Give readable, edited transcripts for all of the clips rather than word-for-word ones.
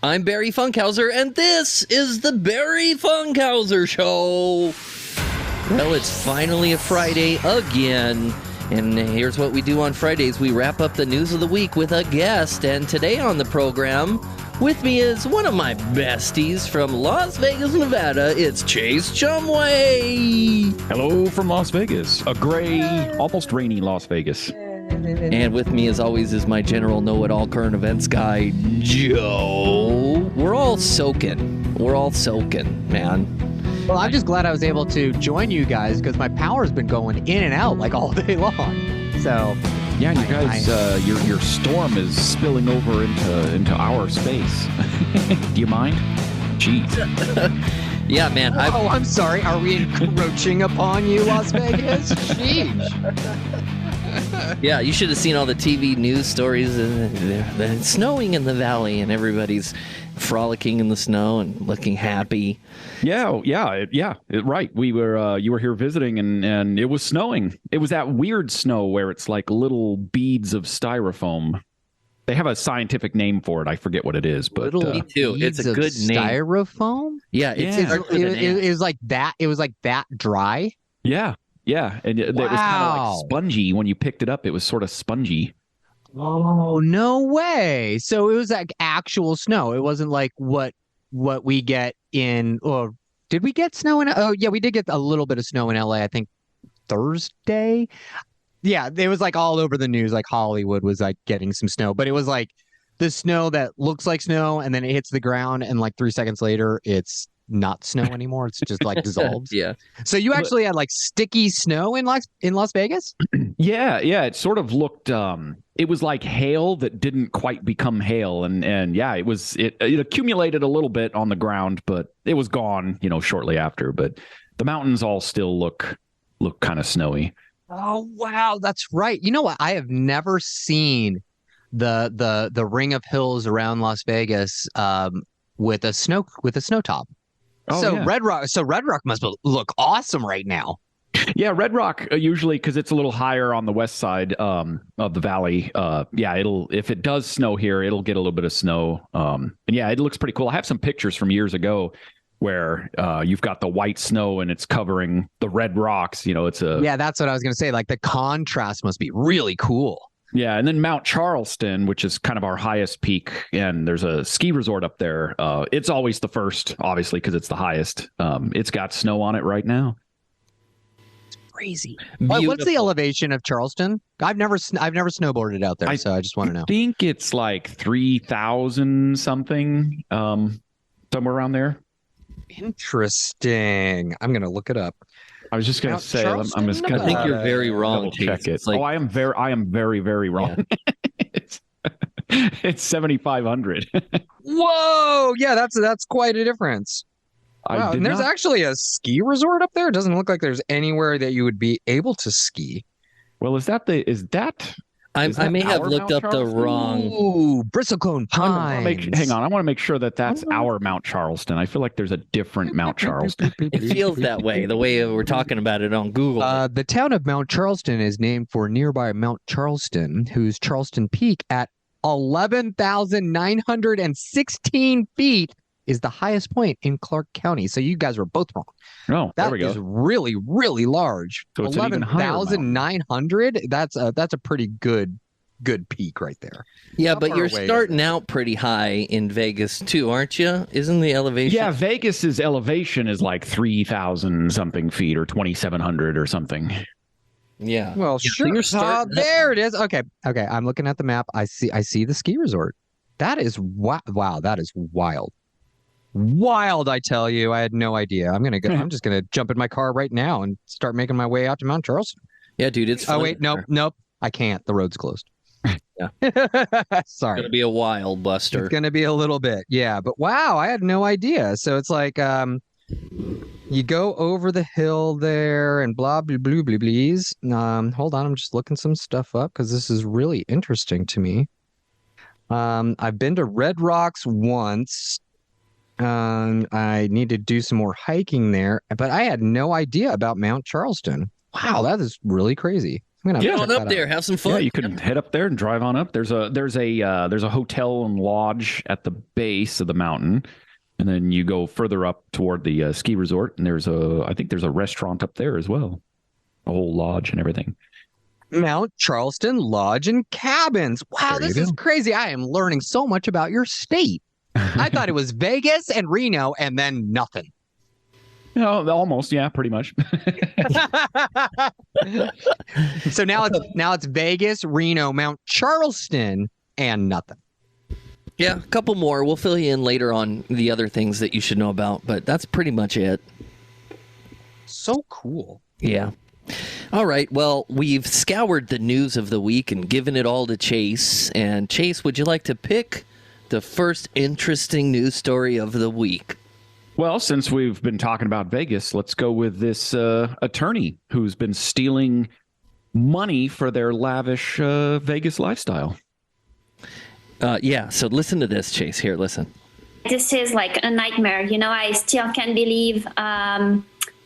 I'm Barry Funkhauser, and this is the Barry Funkhauser Show. Well, it's finally a Friday again, and here's what we do on Fridays. We wrap up the news of the week with a guest, and today on the program, with me is one of my besties from Las Vegas, Nevada. It's Chase Shumway. Hello from Las Vegas. A gray, almost rainy Las Vegas. And with me, as always, is my general know-it-all current events guy, Joe. We're all soaking. Man. Well, I'm just glad I was able to join you guys because my power's been going in and out like all day long. So, yeah, and you guys, your storm is spilling over into our space. Do you mind? Jeez. Yeah, man. Oh, I'm sorry. Are we encroaching upon you, Las Vegas? Jeez. Yeah, you should have seen all the TV news stories. It's snowing in the valley, and everybody's frolicking in the snow and looking happy. Yeah, right. You were here visiting, and it was snowing. It was that weird snow where it's like little beads of styrofoam. They have a scientific name for it. I forget what it is, but me too. It's a good name. Styrofoam? Yeah, it was like that. It was like that dry. Yeah, and it was kind of like spongy. When you picked it up, it was sort of spongy. Oh, no way. So it was like actual snow. It wasn't like what we get in, or did we get snow in? Oh, yeah, we did get a little bit of snow in LA, I think Thursday. Yeah, it was like all over the news, like Hollywood was like getting some snow, but it was like the snow that looks like snow and then it hits the ground and like 3 seconds later it's not snow anymore. It's just like dissolves. Yeah. So you actually had like sticky snow in Las Vegas? Yeah. It sort of looked. It was like hail that didn't quite become hail, and yeah, it accumulated a little bit on the ground, but it was gone, shortly after. But the mountains all still look kind of snowy. Oh wow, that's right. You know what? I have never seen the ring of hills around Las Vegas with a snow top. Oh, so yeah. Red Rock must look awesome right now. Yeah, Red Rock usually, because it's a little higher on the west side of the valley. If it does snow here, it'll get a little bit of snow. And yeah, it looks pretty cool. I have some pictures from years ago where you've got the white snow and it's covering the red rocks. Yeah, that's what I was gonna say. Like the contrast must be really cool. Yeah, and then Mount Charleston, which is kind of our highest peak, and there's a ski resort up there. It's always the first, obviously, because it's the highest. It's got snow on it right now. It's crazy. What's the elevation of Charleston? I've never snowboarded out there, so I just want to know. I think it's like 3,000 something, somewhere around there. Interesting. I'm gonna look it up. I was just going to say, I'm just I think you're very wrong. Check it. Like, I am very, very wrong. Yeah. it's 7,500. Whoa! Yeah, that's quite a difference. Wow, and there's actually a ski resort up there. It doesn't look like there's anywhere that you would be able to ski. Well, is that? I may have looked up the wrong. Ooh, Bristlecone Pines. Hang on, I want to make sure that's our Mount Charleston. I feel like there's a different Mount Charleston. It feels that way, the way we're talking about it on Google. The town of Mount Charleston is named for nearby Mount Charleston, whose Charleston Peak at 11,916 feet is the highest point in Clark County. So you guys were both wrong. Oh, there we go. That is really, really large. So 11,900. That's a pretty good peak right there. Yeah, but you're starting out pretty high in Vegas too, aren't you? Isn't the elevation? Yeah, Vegas's elevation is like 3,000 something feet or 2,700 or something. Yeah. Well, sure. There it is. Okay. I'm looking at the map. I see the ski resort. That is wow. That is wild. Wild, I tell you. I had no idea. I'm just gonna jump in my car right now and start making my way out to Mount Charleston. Yeah, dude, it's fun. Oh wait, nope. I can't. The road's closed. Yeah. Sorry. It's gonna be a while, Buster. It's gonna be a little bit. Yeah, but wow, I had no idea. So it's like you go over the hill there and blah blah blah blah please. Hold on, I'm just looking some stuff up because this is really interesting to me. I've been to Red Rocks once. I need to do some more hiking there, but I had no idea about Mount Charleston. Wow, that is really crazy. I'm gonna Get check on that up out. there, have some fun. Yeah, you can head up there and drive on up. There's a hotel and lodge at the base of the mountain, and then you go further up toward the ski resort, and I think there's a restaurant up there as well, a whole lodge and everything. Mount Charleston Lodge and Cabins. Wow, There you this is go. crazy. I am learning so much about your state. I thought it was Vegas and Reno and then nothing. No, almost, yeah, pretty much. So now it's Vegas, Reno, Mount Charleston, and nothing. Yeah, a couple more. We'll fill you in later on the other things that you should know about, but that's pretty much it. So cool. Yeah. All right. Well, we've scoured the news of the week and given it all to Chase. And Chase, would you like to pick the first interesting news story of the week? Well, since we've been talking about Vegas, let's go with this attorney who's been stealing money for their lavish Vegas lifestyle. Yeah. So listen to this, Chase. Here, listen. This is like a nightmare. I still can't believe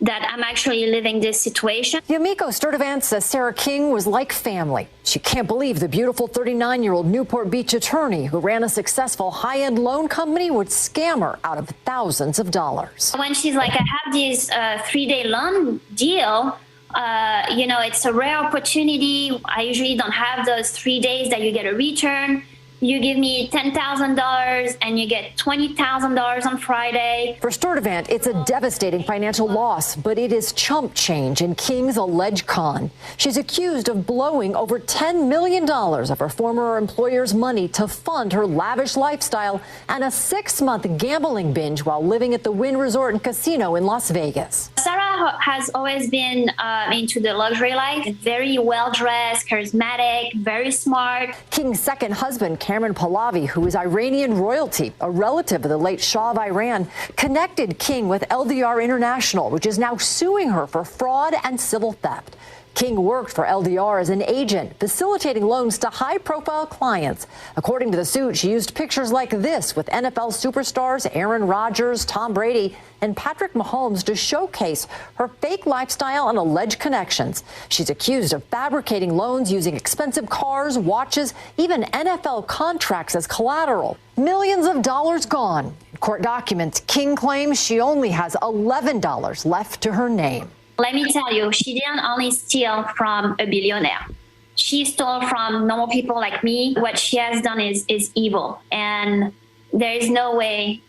that I'm actually living this situation. Yumiko Sturdivant says Sarah King was like family. She can't believe the beautiful 39-year-old Newport Beach attorney who ran a successful high-end loan company would scam her out of thousands of dollars. When she's like, I have this 3-day loan deal, it's a rare opportunity. I usually don't have those 3 days that you get a return. You give me $10,000 and you get $20,000 on Friday. For Sturdivant, it's a devastating financial loss, but it is chump change in King's alleged con. She's accused of blowing over $10 million of her former employer's money to fund her lavish lifestyle and a 6-month gambling binge while living at the Wynn Resort and Casino in Las Vegas. Sarah has always been into the luxury life, very well-dressed, charismatic, very smart. King's second husband, Cameron Pahlavi, who is Iranian royalty, a relative of the late Shah of Iran, connected King with LDR International, which is now suing her for fraud and civil theft. King worked for LDR as an agent, facilitating loans to high-profile clients. According to the suit, she used pictures like this with NFL superstars Aaron Rodgers, Tom Brady, and Patrick Mahomes to showcase her fake lifestyle and alleged connections. She's accused of fabricating loans using expensive cars, watches, even NFL contracts as collateral. Millions of dollars gone. In court documents, King claims she only has $11 left to her name. Let me tell you, she didn't only steal from a billionaire. She stole from normal people like me. What she has done is evil, and there is no way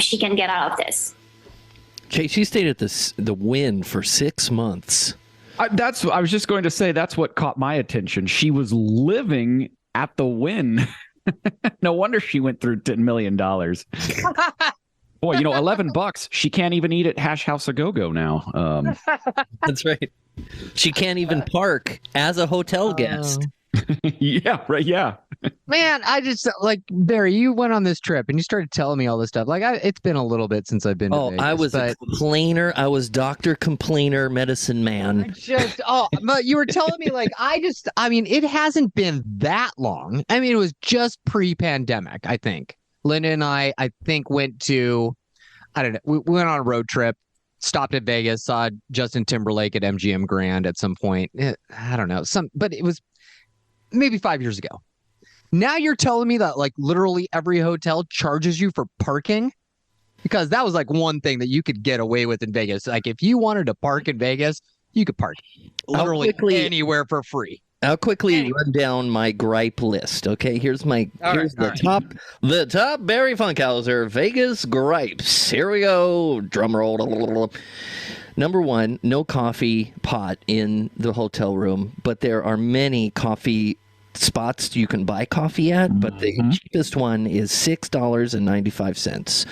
she can get out of this. Chase, you stayed at the Wynn for 6 months. I was just going to say that's what caught my attention. She was living at the Wynn. No wonder she went through $10 million. Boy, $11. She can't even eat at Hash House A Go-Go now. That's right. She can't even park as a hotel guest. Yeah, right. Yeah. Man, I just like Barry, you went on this trip and you started telling me all this stuff. Like it's been a little bit since I've been to Vegas, I was a complainer. I was Dr. Complainer, medicine man. But you were telling me it hasn't been that long. I mean, it was just pre-pandemic, I think. Linda and I think went to, I don't know, we went on a road trip, stopped at Vegas, saw Justin Timberlake at MGM Grand at some point. I don't know, but it was maybe 5 years ago. Now you're telling me that like literally every hotel charges you for parking? Because that was like one thing that you could get away with in Vegas. Like if you wanted to park in Vegas, you could park literally anywhere for free. I'll quickly run down my gripe list. Okay, here's the top Barry Funkhauser Vegas gripes. Here we go. Drum roll. Number 1, no coffee pot in the hotel room, but there are many coffee spots you can buy coffee at, but the cheapest one is $6.95.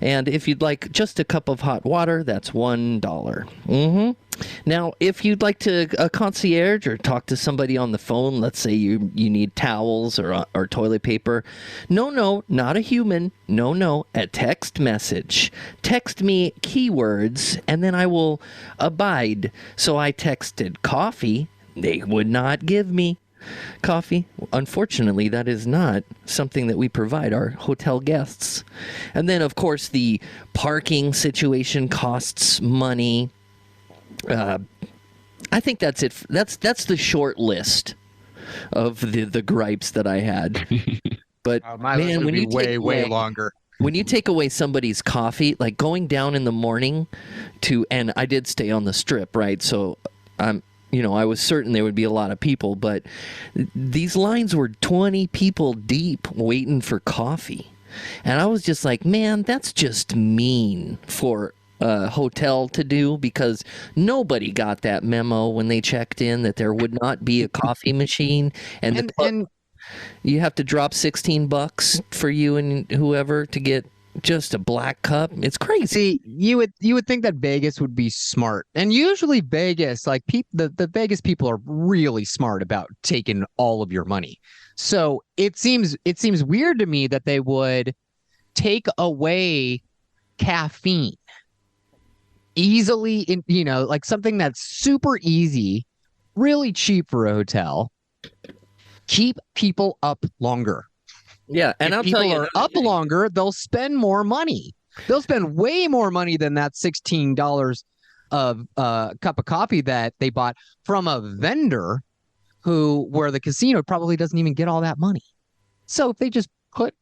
And if you'd like just a cup of hot water, that's $1. Now, if you'd like a concierge or talk to somebody on the phone, let's say you need towels or toilet paper. No, not a human. No, a text message. Text me keywords and then I will abide. So I texted coffee. They would not give me coffee. Unfortunately, that is not something that we provide our hotel guests. And then, of course, the parking situation costs money. I think that's it. That's the short list of the gripes that I had. But My list man, would when be you way longer. When you take away somebody's coffee, like going down in the morning and I did stay on the strip, right? So I was certain there would be a lot of people, but these lines were 20 people deep waiting for coffee. And I was just like, man, that's just mean for a hotel to do, because nobody got that memo when they checked in that there would not be a coffee machine. And you have to drop $16 for you and whoever to get just a black cup. It's crazy. See, you would think that Vegas would be smart, and usually Vegas, like the Vegas people are really smart about taking all of your money. So it seems weird to me that they would take away caffeine easily, like something that's super easy, really cheap for a hotel. Keep people up longer. Yeah, and I'll tell you, people are up longer, they'll spend more money. They'll spend way more money than that $16 of cup of coffee that they bought from a vendor where the casino probably doesn't even get all that money. So if they just put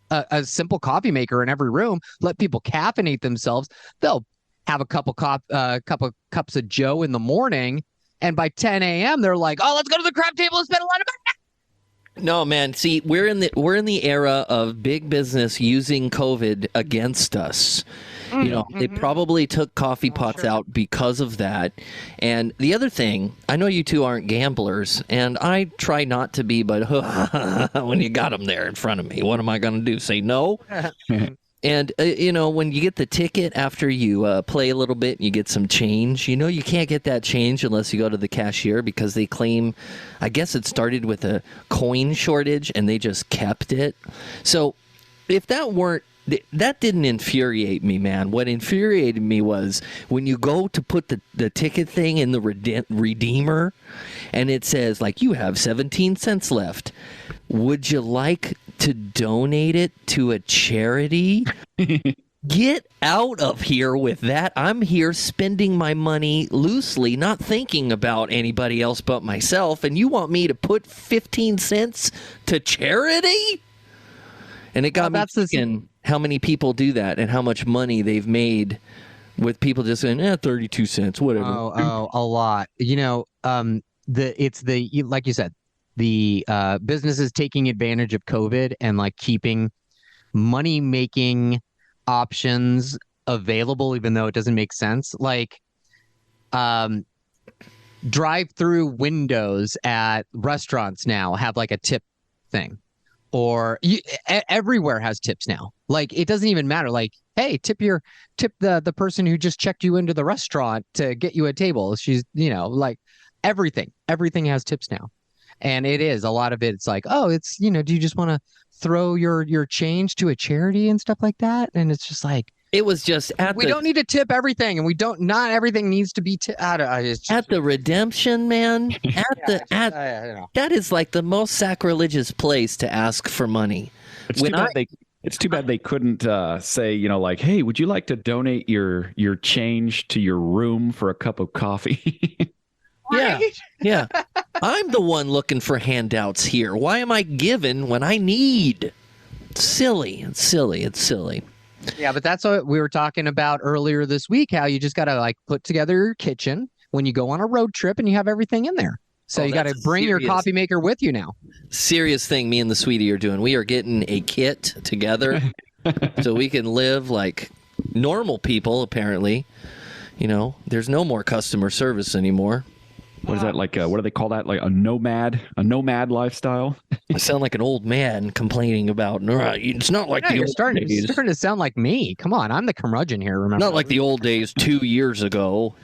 a simple coffee maker in every room, let people caffeinate themselves, they'll have a couple cups of Joe in the morning, and by 10 a.m. they're like, oh, let's go to the crab table and spend a lot of money. No, man. See, we're in the era of big business using COVID against us. They probably took coffee pots out because of that. And the other thing, I know you two aren't gamblers, and I try not to be, but when you got them there in front of me, what am I going to do? Say no? And, when you get the ticket after you play a little bit and you get some change, you can't get that change unless you go to the cashier, because they claim, I guess it started with a coin shortage and they just kept it. So if that didn't infuriate me, man. What infuriated me was when you go to put the ticket thing in the redeemer and it says, like, you have 17 cents left. Would you like to donate it to a charity? Get out of here with that. I'm here spending my money loosely, not thinking about anybody else but myself, and you want me to put 15 cents to charity? And it got me thinking how many people do that and how much money they've made with people just saying, 32 cents, whatever. Oh, a lot. Like you said, the businesses taking advantage of COVID and like keeping money-making options available, even though it doesn't make sense. Like drive-through windows at restaurants now have like a tip thing. Or everywhere has tips now. Like, it doesn't even matter. Like, hey, tip the person who just checked you into the restaurant to get you a table. She's, like everything has tips now. And it is a lot of it. It's like, oh, it's, do you just want to throw your change to a charity and stuff like that? And it's just like, it was just we don't need to tip everything, and not everything needs to be at the redemption, man. That is like the most sacrilegious place to ask for money. It's too bad they couldn't say, like, hey, would you like to donate your change to your room for a cup of coffee? Yeah. I'm the one looking for handouts here. Why am I giving when I need? It's silly. Yeah, but that's what we were talking about earlier this week, how you just got to like put together your kitchen when you go on a road trip and you have everything in there. So you got to bring your coffee maker with you now. Serious thing me and the sweetie are doing. We are getting a kit together so we can live like normal people, apparently. There's no more customer service anymore. What is that like? What do they call that? Like a nomad lifestyle? I sound like an old man complaining about. It's not like the old days. You're starting to sound like me. Come on, I'm the curmudgeon here. Remember? Not like the old days 2 years ago.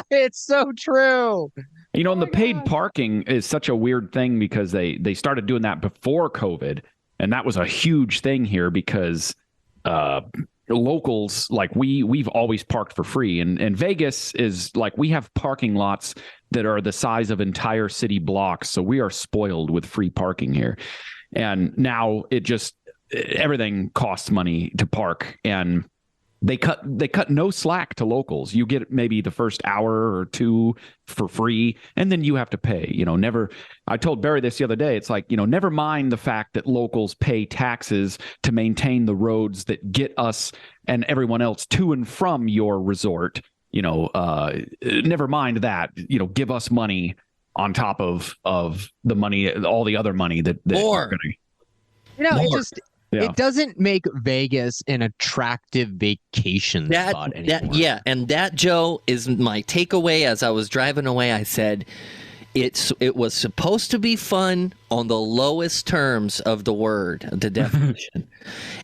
It's so true. And the paid parking is such a weird thing because they started doing that before COVID, and that was a huge thing here because locals, like we've always parked for free, and Vegas is like, we have parking lots that are the size of entire city blocks, so we are spoiled with free parking here. And now everything costs money to park, and they cut no slack to locals. You get maybe the first hour or two for free, and then you have to pay. I told Barry this the other day. It's like, never mind the fact that locals pay taxes to maintain the roads that get us and everyone else to and from your resort. Never mind that. Give us money on top of the money, all the other money that More. We're gonna. It just it doesn't make Vegas an attractive vacation spot anymore. And that, Joe, is my takeaway. As I was driving away, I said it was supposed to be fun on the lowest terms of the word, the definition,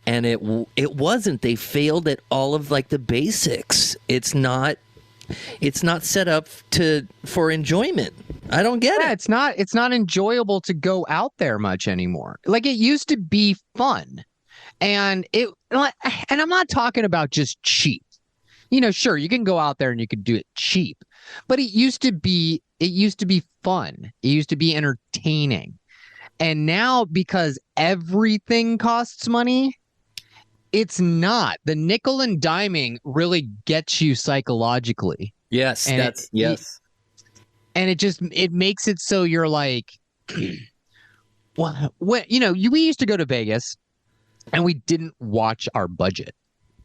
and it wasn't. They failed at all of the basics. It's not set up for enjoyment. I don't get it. It's not enjoyable to go out there much anymore. Like it used to be fun. And I'm not talking about just cheap. Sure, you can go out there and you could do it cheap. But it used to be fun. It used to be entertaining. And now, because everything costs money, it's not. The nickel and diming really gets you psychologically. Yes, and yes. And it makes it so you're like, well, we used to go to Vegas and we didn't watch our budget.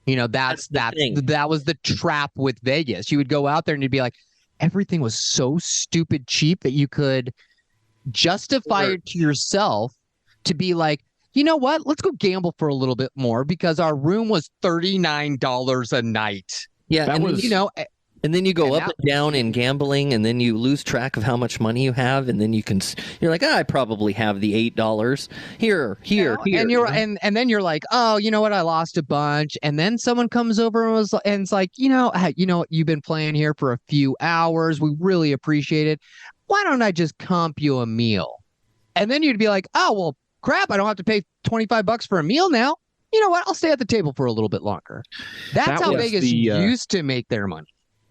That was the trap with Vegas. You would go out there and you'd be like, everything was so stupid cheap that you could justify it to yourself to be like, you know what? Let's go gamble for a little bit more because our room was $39 a night. Yeah, and then you go up and down in gambling, and then you lose track of how much money you have, and then you're like, I probably have the $8 here, and then you're like, oh, you know what? I lost a bunch, and then someone comes over and it's like, you've been playing here for a few hours. We really appreciate it. Why don't I just comp you a meal? And then you'd be like, oh, well, crap, I don't have to pay $25 for a meal now. You know what? I'll stay at the table for a little bit longer. That's how Vegas used to make their money.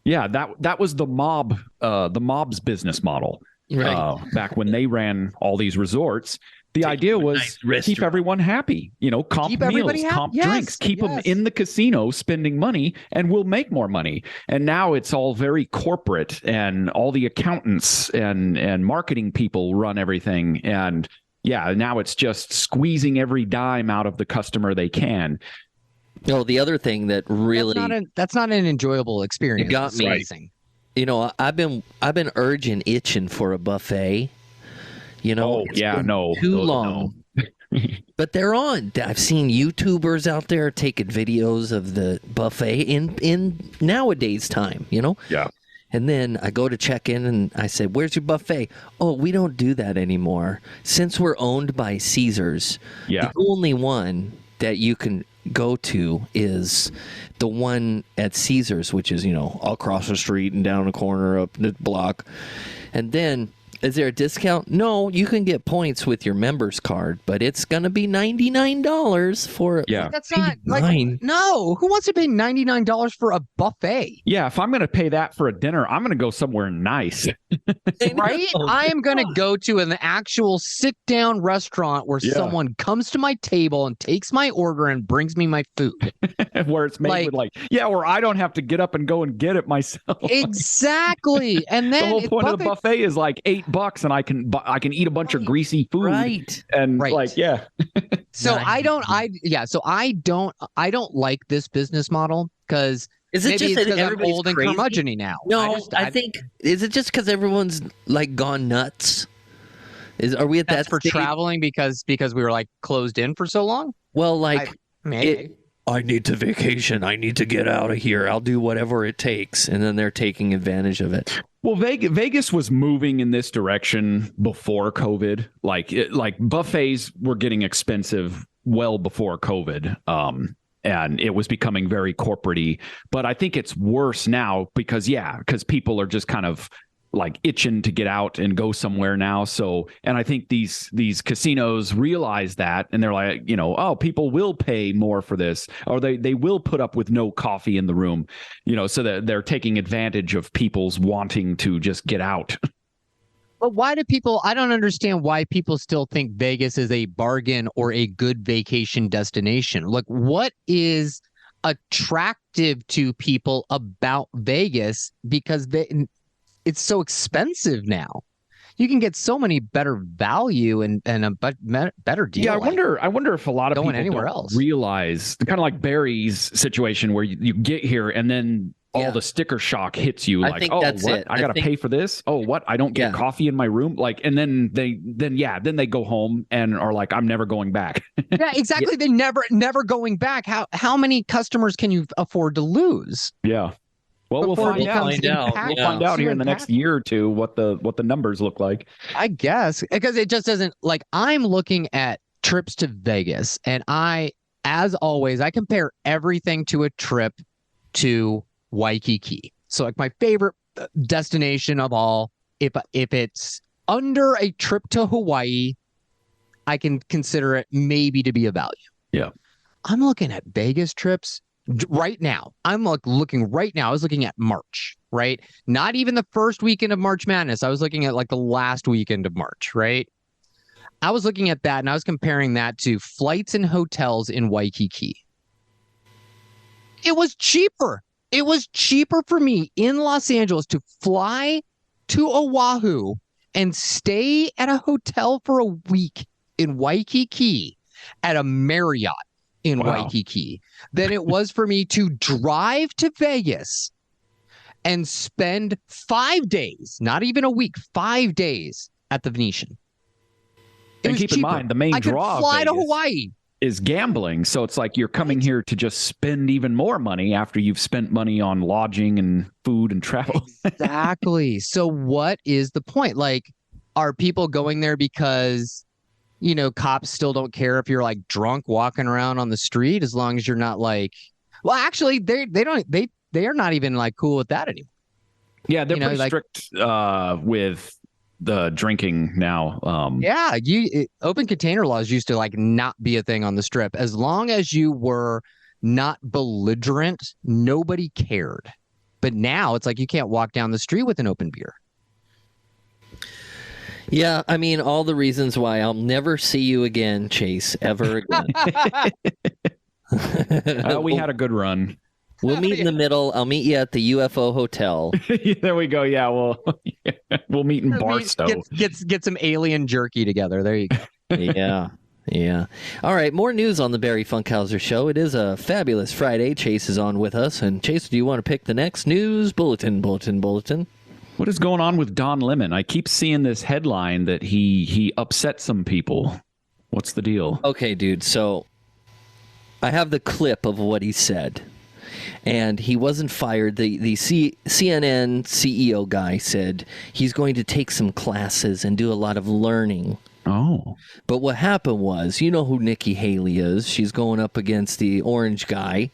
Yeah, that was the mob's business model. Right. Back when they ran all these resorts, the idea was keep everyone happy. Comp meals, comp drinks, keep them in the casino spending money, and we'll make more money. And now it's all very corporate, and all the accountants and marketing people run everything. And yeah, now it's just squeezing every dime out of the customer they can. No, the other thing that really that's not an enjoyable experience. It got me. Racing. I've been itching for a buffet. Too long. No. But they're on. I've seen YouTubers out there taking videos of the buffet in nowadays time. Yeah. And then I go to check in and I said, "Where's your buffet?" "Oh, we don't do that anymore. Since we're owned by Caesars, the only one that you can go to is the one at Caesars, which is, across the street and down the corner up the block." And then, is there a discount? No, you can get points with your member's card, but it's going to be $99 for That's not no. Who wants to pay $99 for a buffet? Yeah, if I'm going to pay that for a dinner, I'm going to go somewhere nice. Right? I am going to go to an actual sit-down restaurant where someone comes to my table and takes my order and brings me my food. Where it's made with where I don't have to get up and go and get it myself. Exactly. And then the whole point of the buffet is like $8 and I can eat a bunch of greasy food. Right. And So I don't like this business model because is it just that I'm old and crazy? curmudgeon-y now? No, I think is it just because everyone's gone nuts? Are we at that for stage? Traveling because we were closed in for so long? Well, maybe. I need to vacation. I need to get out of here. I'll do whatever it takes. And then they're taking advantage of it. Well, Vegas was moving in this direction before COVID. Like buffets were getting expensive well before COVID. And it was becoming very corporate-y. But I think it's worse now because people are just kind of itching to get out and go somewhere now. So, and I think these casinos realize that, and they're like, people will pay more for this, or they will put up with no coffee in the room, so that they're taking advantage of people's wanting to just get out. But I don't understand why people still think Vegas is a bargain or a good vacation destination. What is attractive to people about Vegas because it's so expensive now. You can get so many better value and a better deal. Yeah, I wonder if a lot of going people anywhere don't else realize, kind of like Barry's situation, where you get here and then all the sticker shock hits you. Like, oh, what? I got to pay for this. Oh, what? I don't get coffee in my room. Like, and then they go home and are like, I'm never going back. Yeah, exactly. They never going back. How many customers can you afford to lose? Yeah. Well, we'll find out. We'll find out here in the next year or two what the numbers look like. I guess, because it just doesn't, like, I'm looking at trips to Vegas, and as always, I compare everything to a trip to Waikiki. So, like, my favorite destination of all, if it's under a trip to Hawaii, I can consider it maybe to be a value. Yeah. I'm looking at Vegas trips right now. I'm looking right now. I was looking at March, right? Not even the first weekend of March Madness. I was looking at like the last weekend of March, right? I was looking at that and I was comparing that to flights and hotels in Waikiki. It was cheaper. It was cheaper for me in Los Angeles to fly to Oahu and stay at a hotel for a week in Waikiki at a Marriott in Waikiki than it was for me to drive to Vegas and spend 5 days, not even a week, 5 days at the Venetian. And keep in mind, the main draw I could fly to Hawaii. Is gambling. So it's like you're coming here to just spend even more money after you've spent money on lodging and food and travel. Exactly. So what is the point? Like, are people going there because, you know, cops still don't care if you're like drunk walking around on the street, as long as you're not like, well, actually they are not even like cool with that anymore. Yeah, they're pretty strict with the drinking now. Open container laws used to like not be a thing on the Strip. As long as you were not belligerent, nobody cared. But now it's like you can't walk down the street with an open beer. Yeah, I mean, all the reasons why I'll never see you again, Chase, ever again. We had a good run. We'll meet in the middle. I'll meet you at the UFO Hotel. There we go. Yeah, we'll meet in Barstow. Get some alien jerky together. There you go. Yeah. All right, more news on the Barry Funkhauser Show. It is a fabulous Friday. Chase is on with us. And Chase, do you want to pick the next news bulletin? What is going on with Don Lemon? I keep seeing this headline that he upset some people. What's the deal? Okay, dude. So I have the clip of what he said. And he wasn't fired. The CNN CEO guy said he's going to take some classes and do a lot of learning. Oh. But what happened was, you know who Nikki Haley is. She's going up against the orange guy.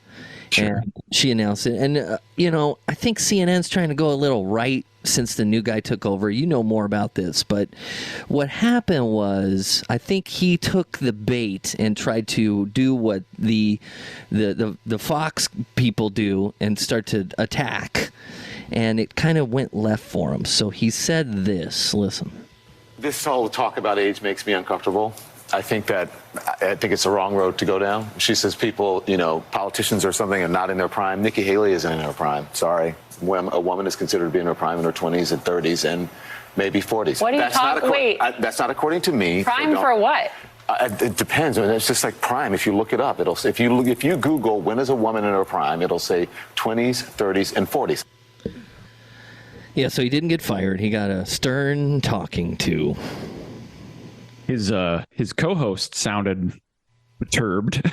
Sure. And she announced it. And, I think CNN's trying to go a little right since the new guy took over. You know more about this. But what happened was, I think he took the bait and tried to do what the Fox people do and start to attack. And it kind of went left for him. So he said this. Listen. This whole talk about age makes me uncomfortable. I think it's the wrong road to go down. She says people, politicians or something are not in their prime. Nikki Haley isn't in her prime. Sorry. When a woman is considered to be in her prime in her 20s and 30s and maybe 40s. What are you talking? Wait. That's not according to me. Prime for what? It depends. I mean, it's just like prime. If you look it up, it'll say, if you Google when is a woman in her prime, it'll say 20s, 30s, and 40s. Yeah, so he didn't get fired. He got a stern talking to. His co-host sounded perturbed.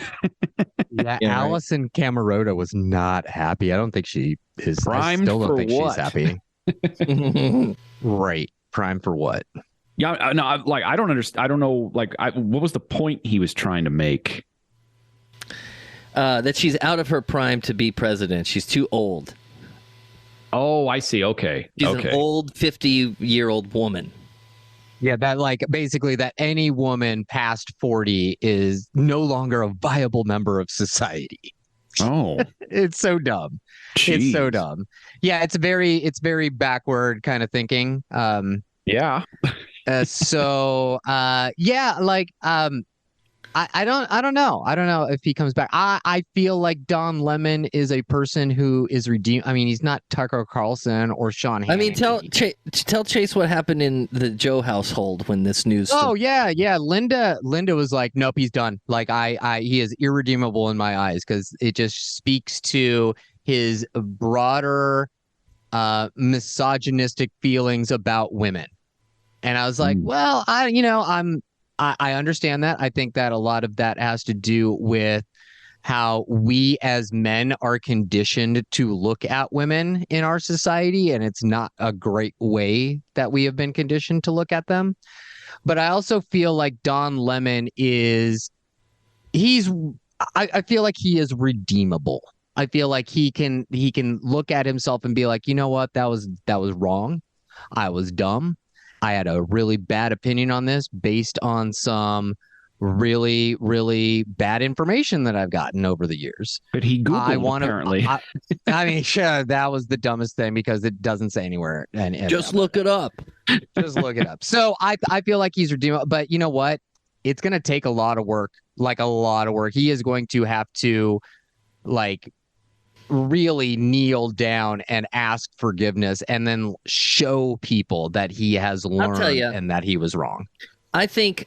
Yeah, Allison Camerota was not happy. I don't think she is. Primed I still don't for think what? She's happy. Right. Prime for what? Yeah, no, I don't understand. I don't know. What was the point he was trying to make? That she's out of her prime to be president. She's too old. Oh, I see. Okay. She's an old 50-year-old woman. Yeah, basically that any woman past 40 is no longer a viable member of society. Oh. It's so dumb. Jeez. It's so dumb. Yeah, it's very backward kind of thinking. Yeah. I I don't know. I don't know if he comes back. I feel like Don Lemon is a person who is redeemed. I mean, he's not Tucker Carlson or Sean Hannity. I mean, tell Chase what happened in the Joe household when this news. Oh yeah. Linda was like, nope, he's done. Like he is irredeemable in my eyes because it just speaks to his broader misogynistic feelings about women. And I was like, well, I understand that. I think that a lot of that has to do with how we as men are conditioned to look at women in our society, and it's not a great way that we have been conditioned to look at them. But I also feel like Don Lemon I feel like he is redeemable. I feel like he can look at himself and be like, you know what, that was wrong. I was dumb. I had a really bad opinion on this based on some really, really bad information that I've gotten over the years. But he Googled apparently. I mean, sure, that was the dumbest thing because it doesn't say anywhere. And just look it up. Just look it up. So I feel like he's redeemable. But you know what? It's going to take a lot of work, like a lot of work. He is going to have to like really kneel down and ask forgiveness and then show people that he has learned and that he was wrong. I think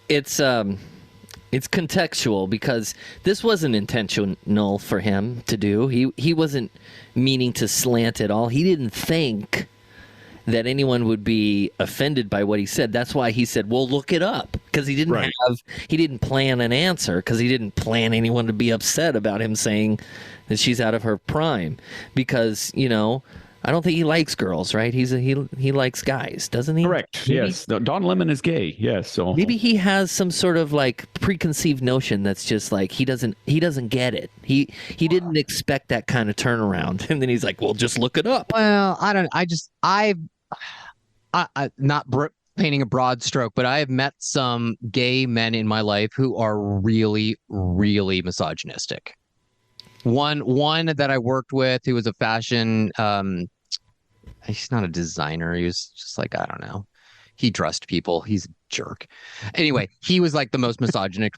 it's contextual because this wasn't intentional for him to do. He wasn't meaning to slant at all. He didn't think that anyone would be offended by what he said. That's why he said, well, look it up, because he didn't plan an answer, because he didn't plan anyone to be upset about him saying that she's out of her prime, because, you know, I don't think he likes girls, right? He likes guys, doesn't he? Correct. Maybe, yes. Don Lemon is gay. Yes. So maybe he has some sort of like preconceived notion that's just like he doesn't get it. He didn't expect that kind of turnaround, and then he's like, well, just look it up. Well, I'm not painting a broad stroke, but I have met some gay men in my life who are really, really misogynistic. One that I worked with, who was a fashion, he's not a designer. He was just like, I don't know. He dressed people. He's a jerk. Anyway, he was like the most misogynistic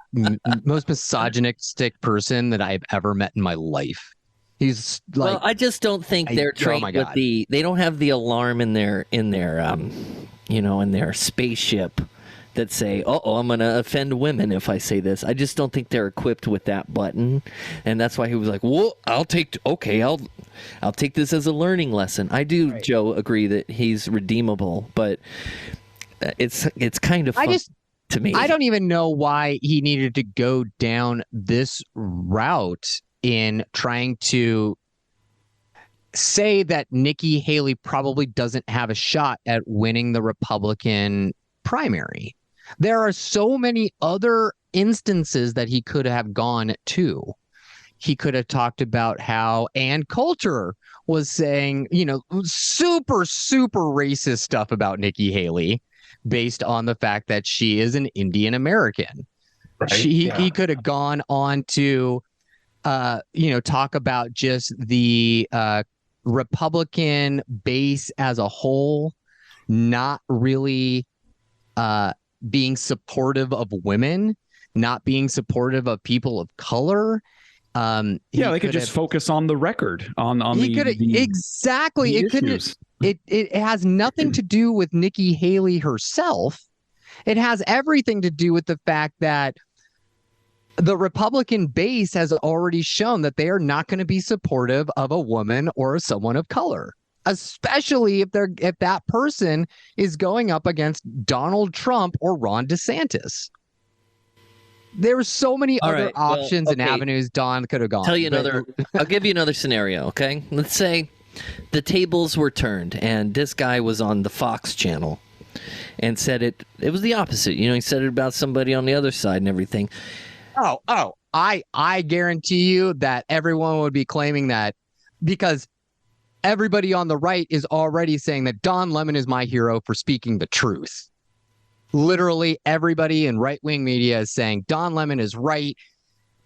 person that I've ever met in my life. He's like, well, I just don't think they're trained with they don't have the alarm in their in their spaceship that say, I'm going to offend women if I say this. I just don't think they're equipped with that button. And that's why he was like, well, I'll take this as a learning lesson. I do, right. Joe, agree that he's redeemable, but it's kind of fun to me. I don't even know why he needed to go down this route in trying to say that Nikki Haley probably doesn't have a shot at winning the Republican primary. There are so many other instances that he could have gone to. He could have talked about how Ann Coulter was saying, super, super racist stuff about Nikki Haley based on the fact that she is an Indian American. Right? He could have gone on to talk about just the Republican base as a whole, not really being supportive of women, not being supportive of people of color. They could just focus on the record exactly. It has nothing to do with Nikki Haley herself. It has everything to do with the fact that the Republican base has already shown that they are not going to be supportive of a woman or someone of color, especially if that person is going up against Donald Trump or Ron DeSantis. There's so many other options and avenues Don could have gone. I'll give you another scenario, okay? Let's say the tables were turned and this guy was on the Fox channel and said it was the opposite. He said it about somebody on the other side and everything. I guarantee you that everyone would be claiming that, because everybody on the right is already saying that Don Lemon is my hero for speaking the truth. Literally everybody in right-wing media is saying Don Lemon is right.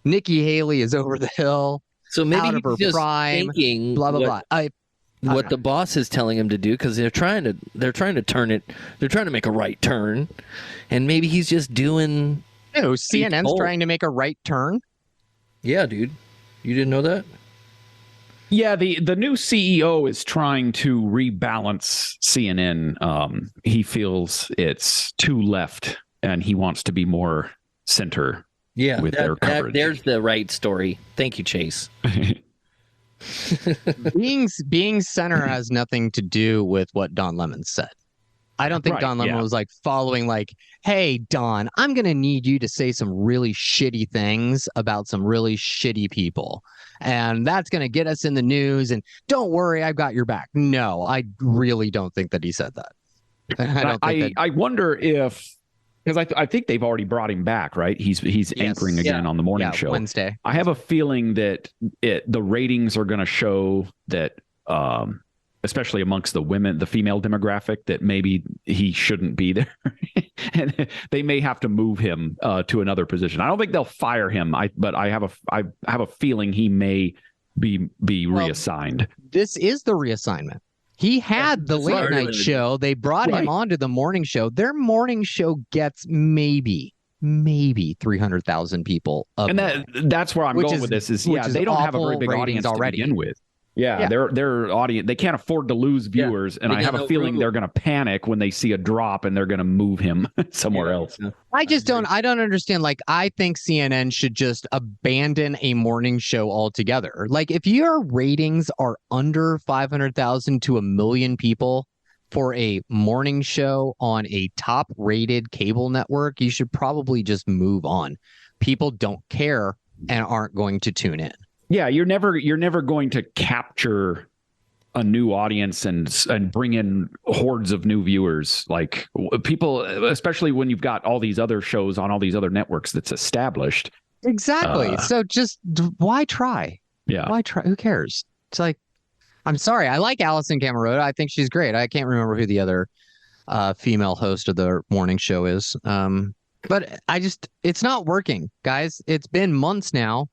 Nikki Haley is over the hill. So maybe out of her just prime. Thinking blah blah blah. What the boss is telling him to do, because they're trying to turn it. They're trying to make a right turn, and maybe he's just doing No, CNN's told. trying to make a right turn. Yeah, dude. You didn't know that? Yeah, the new CEO is trying to rebalance CNN. He feels it's too left, and he wants to be more center. Yeah, with their coverage. There's the right story. Thank you, Chase. Being center has nothing to do with what Don Lemon said. I don't think Don Lemon was like following like, hey, Don, I'm going to need you to say some really shitty things about some really shitty people. And that's going to get us in the news. And don't worry, I've got your back. No, I really don't think that he said that. I wonder if, because I think they've already brought him back, right? He's anchoring again on the morning show Wednesday. I have a feeling that the ratings are going to show that, especially amongst the women, the female demographic, that maybe he shouldn't be there, and they may have to move him to another position. I don't think they'll fire him, but I have a feeling he may be reassigned. This is the reassignment. He had the late night show. They brought him onto the morning show. Their morning show gets maybe 300,000 people. And that's where I'm going with this. Is they don't have a very big audience already to begin with. Yeah, their audience, they can't afford to lose viewers, and I have a feeling they're going to panic when they see a drop, and they're going to move him somewhere else. I don't understand. Like, I think CNN should just abandon a morning show altogether. Like, if your ratings are under 500,000 to 1 million people for a morning show on a top-rated cable network, you should probably just move on. People don't care and aren't going to tune in. Yeah, you're never going to capture a new audience and bring in hordes of new viewers. Like, people, especially when you've got all these other shows on all these other networks that's established. Exactly. So just why try? Yeah. Why try? Who cares? It's like, I'm sorry. I like Allison Camerota. I think she's great. I can't remember who the other female host of the morning show is. But it's not working, guys. It's been months now.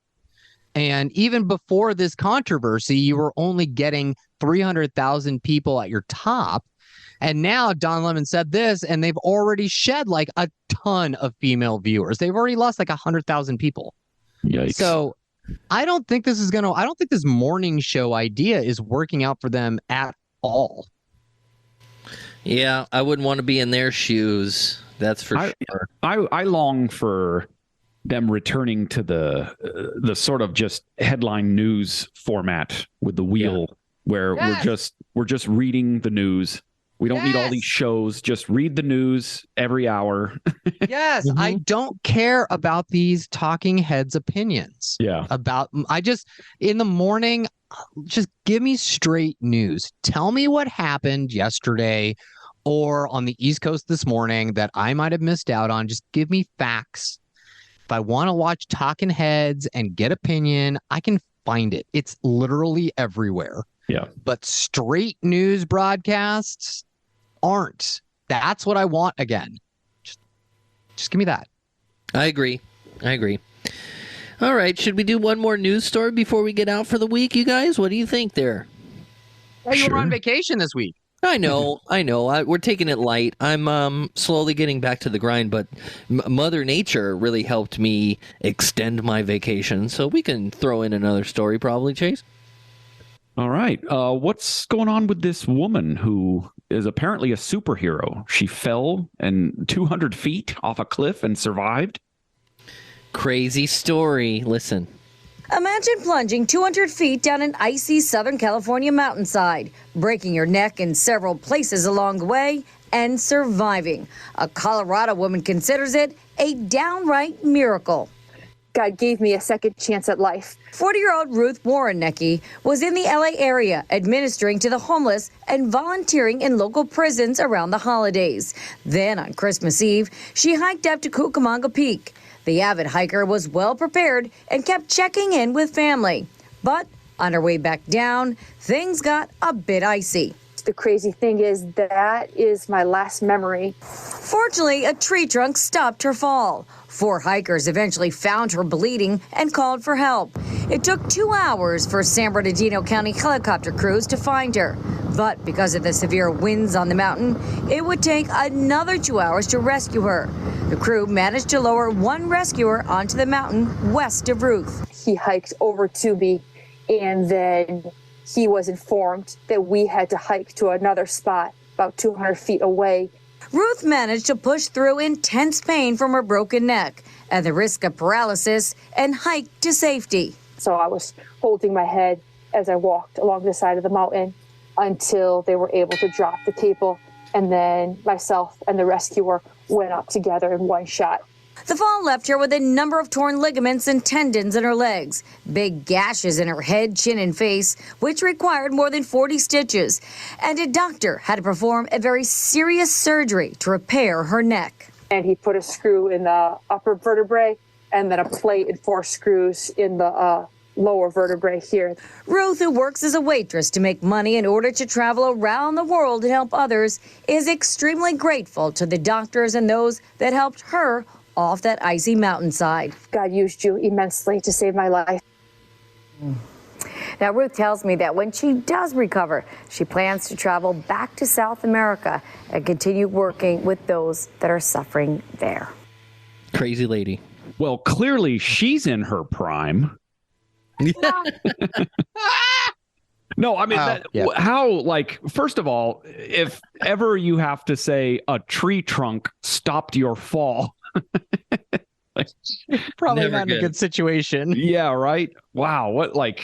And even before this controversy, you were only getting 300,000 people at your top. And now Don Lemon said this, and they've already shed like a ton of female viewers. They've already lost like 100,000 people. Yikes. So I don't think this morning show idea is working out for them at all. Yeah, I wouldn't want to be in their shoes. That's for sure. I long for them returning to the sort of just headline news format with the wheel, where we're just reading the news. We don't need all these shows. Just read the news every hour. Yes, I don't care about these talking heads' opinions. Yeah. In the morning, just give me straight news. Tell me what happened yesterday or on the East Coast this morning that I might have missed out on. Just give me facts. If I want to watch talking heads and get opinion, I can find it. It's literally everywhere. Yeah. But straight news broadcasts aren't. That's what I want again. Just give me that. I agree. All right. Should we do one more news story before we get out for the week, you guys? What do you think there? Hey, you were on vacation this week. I know. We're taking it light. I'm slowly getting back to the grind, but Mother Nature really helped me extend my vacation, so we can throw in another story probably, Chase. All right. What's going on with this woman who is apparently a superhero? She fell 200 feet off a cliff and survived. Crazy story. Listen. Imagine plunging 200 feet down an icy Southern California mountainside, breaking your neck in several places along the way, and surviving. A Colorado woman considers it a downright miracle. God gave me a second chance at life. 40-year-old Ruth Warrenecki was in the LA area administering to the homeless and volunteering in local prisons around the holidays. Then on Christmas Eve, she hiked up to Cucamonga Peak. The avid hiker was well prepared and kept checking in with family. But on her way back down, things got a bit icy. The crazy thing is that is my last memory. Fortunately, a tree trunk stopped her fall. 4 hikers eventually found her bleeding and called for help. It took 2 hours for San Bernardino County helicopter crews to find her. But because of the severe winds on the mountain, it would take another 2 hours to rescue her. The crew managed to lower one rescuer onto the mountain west of Ruth. He hiked over to me, and then he was informed that we had to hike to another spot about 200 feet away. Ruth managed to push through intense pain from her broken neck and the risk of paralysis and hiked to safety. So I was holding my head as I walked along the side of the mountain until they were able to drop the cable, and then myself and the rescuer went up together in one shot. The fall left her with a number of torn ligaments and tendons in her legs, big gashes in her head, chin, and face, which required more than 40 stitches. And a doctor had to perform a very serious surgery to repair her neck. And he put a screw in the upper vertebrae and then a plate and 4 screws in the lower vertebrae here. Ruth, who works as a waitress to make money in order to travel around the world and help others, is extremely grateful to the doctors and those that helped her off that icy mountainside. God used you immensely to save my life. Now, Ruth tells me that when she does recover, she plans to travel back to South America and continue working with those that are suffering there. Crazy lady. Well, clearly she's in her prime. No, I mean, how, like, first of all, if ever you have to say a tree trunk stopped your fall. Probably Never not in a good situation. Yeah, right. Wow. What, like,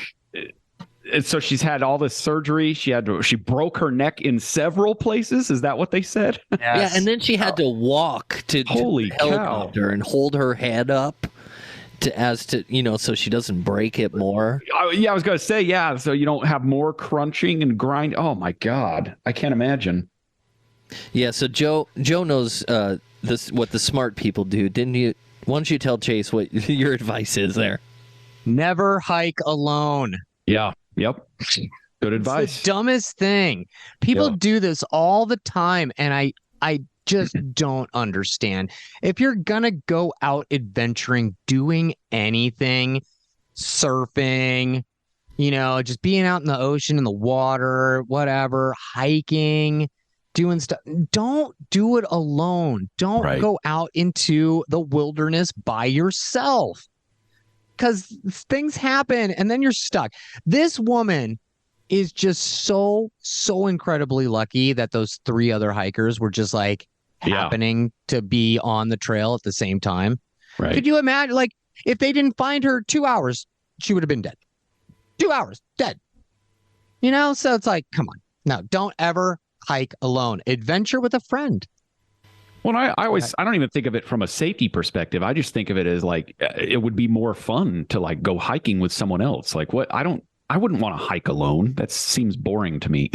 so she's had all this surgery. She broke her neck in several places. Is that what they said? Yes. Yeah, and then she had to walk to Holy the helicopter and hold her head up so she doesn't break it more. Yeah, I was going to say, yeah, so you don't have more crunching and grind. Oh my God, I can't imagine. Yeah, so Joe knows what the smart people do, didn't you? Why don't you tell Chase what your advice is there? Never hike alone. Yeah. Yep. Good advice. It's the dumbest thing. People do this all the time, and I just don't understand. If you're gonna go out adventuring, doing anything, surfing, just being out in the ocean, in the water, whatever, hiking, doing stuff, don't do it alone. Don't go out into the wilderness by yourself, because things happen and then you're stuck. This woman is just so incredibly lucky that those 3 other hikers were just like happening to be on the trail at the same time. Right. Could you imagine, like, if they didn't find her 2 hours, she would have been dead. 2 hours, dead. So it's like, come on. No, don't ever hike alone. Adventure with a friend. Well, I don't even think of it from a safety perspective. I just think of it as like, it would be more fun to like go hiking with someone else. Like, I wouldn't want to hike alone. That seems boring to me.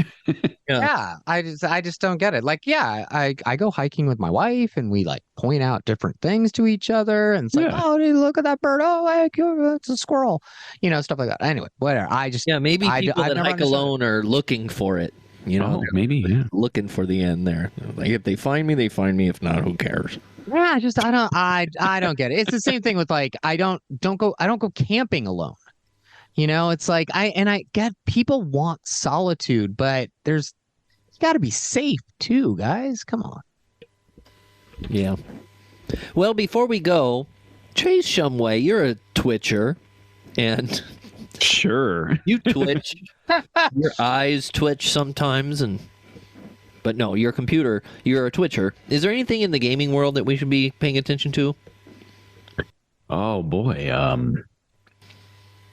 Yeah, I just don't get it. Like, yeah, I go hiking with my wife, and we like point out different things to each other, and it's like, oh, dude, look at that bird. Oh, it's a squirrel. Stuff like that. Anyway, whatever. Maybe people that hike alone are looking for it. Maybe looking for the end there. Like, if they find me, they find me. If not, who cares? Yeah, I don't get it. It's the same thing with like I don't go camping alone. It's like I get people want solitude, but you got to be safe too, guys. Come on. Yeah. Well, before we go, Chase Shumway, you're a Twitcher, and sure you twitch. Your eyes twitch sometimes, but no, you're a Twitcher. Is there anything in the gaming world that we should be paying attention to? Oh boy,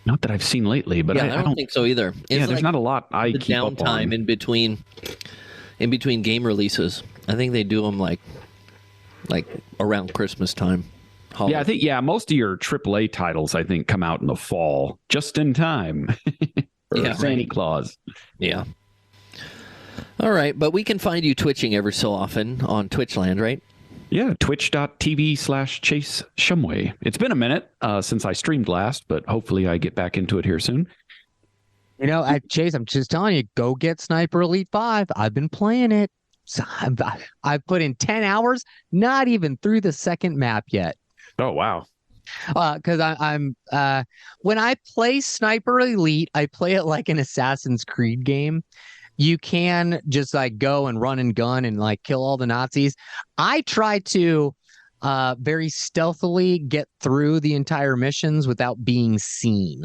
not that I've seen lately, but I don't think so either. There's like not a lot I keep up on. Downtime in between game releases. I think they do them like around Christmas time. Holiday. Yeah, I think most of your AAA titles I think come out in the fall, just in time. For Santa Claus. Yeah. All right, but we can find you twitching ever so often on Twitchland, right? Yeah, twitch.tv/Chase Shumway. It's been a minute since I streamed last, but hopefully I get back into it here soon. Chase, I'm just telling you, go get Sniper Elite 5. I've been playing it. So I've put in 10 hours, not even through the second map yet. Oh, wow. Because I'm when I play Sniper Elite, I play it like an Assassin's Creed game. you can just like go and run and gun and like kill all the Nazis. I try to very stealthily get through the entire missions without being seen.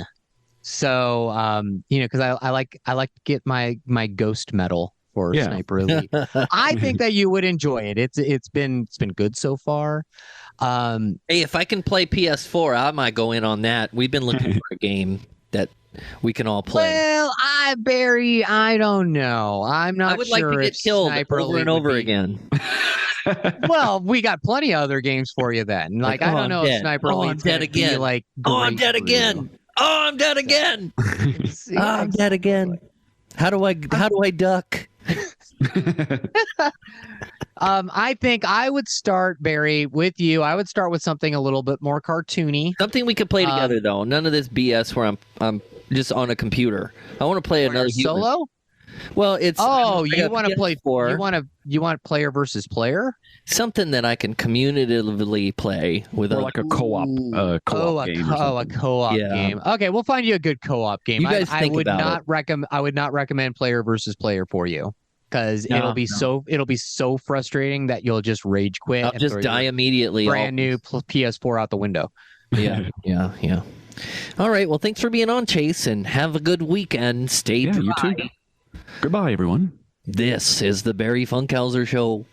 So because I like to get my ghost medal for Sniper Elite. I think that you would enjoy it. It's been good so far. Hey, if I can play PS4, I might go in on that. We've been looking for a game that we can all play. Well, I don't know. I'm not. I would sure like to get killed Sniper over Elite and over would be... again. Well, we got plenty of other games for you then. Like I don't know if Sniper Elite's dead again. Be like, I'm dead again. Oh, I'm dead again. I'm dead again. How do I duck? I think I would start, Barry, with you. I would start with something a little bit more cartoony. Something we could play together, though. None of this BS where I'm just on a computer. I want to play another solo. Well, it's you want to play for you want player versus player, something that I can communicatively play with like a co-op game. A co-op game. Okay, we'll find you a good co-op game. You guys think I would not recommend player versus player for you because it'll be so frustrating that you'll just rage quit. I'll just die immediately. Brand new PS4 out the window. Yeah. All right. Well, thanks for being on, Chase, and have a good weekend. Stay dry. You too. Goodbye, everyone. This is the Barry Funkhauser Show.